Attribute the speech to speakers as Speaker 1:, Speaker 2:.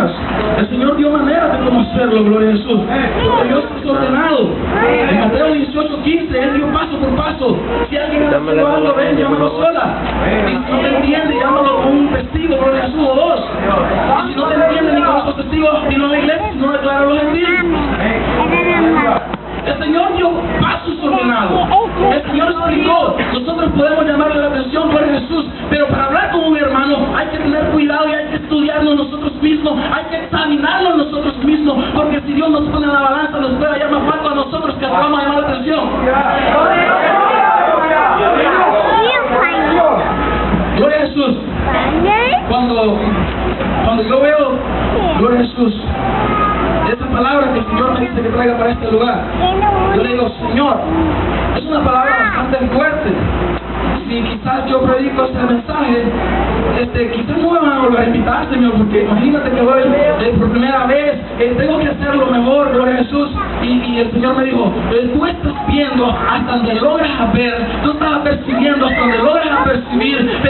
Speaker 1: personas. El Señor dio maneras de cómo hacerlo, gloria a Jesús. Porque Dios es ordenado. En Mateo 18:15, Él dio paso por paso. Si alguien está haciendo algo, ven, llámalo sola. Y si no te entiende, llámalo con un testigo, gloria a Jesús, o dos. Y si no te entiende ni con esos testigos, ni no a la iglesia, no declara los gentiles. El Señor dio pasos ordenados. El Señor explicó. Nosotros podemos llamarle la atención por Jesús, pero para hablar con un hermano hay que tener cuidado y hay que estudiarnos nosotros mismos, hay que examinarnos nosotros mismos, porque si Dios nos pone en la balanza, nos puede hallar más falta a nosotros que vamos a llamar la atención. Gloria a Jesús. Cuando yo veo, gloria a Jesús, esa palabra que el Señor me dice que traiga para este lugar, yo le digo, Señor, es una palabra bastante fuerte. Si quizás yo predico este mensaje, quizás no me van a volver a invitar, Señor, porque imagínate que voy por primera vez, tengo que hacerlo mejor, gloria a Jesús. Y el Señor me dijo, tú estás viendo hasta donde logras ver, tú estás percibiendo hasta donde logras percibir, pero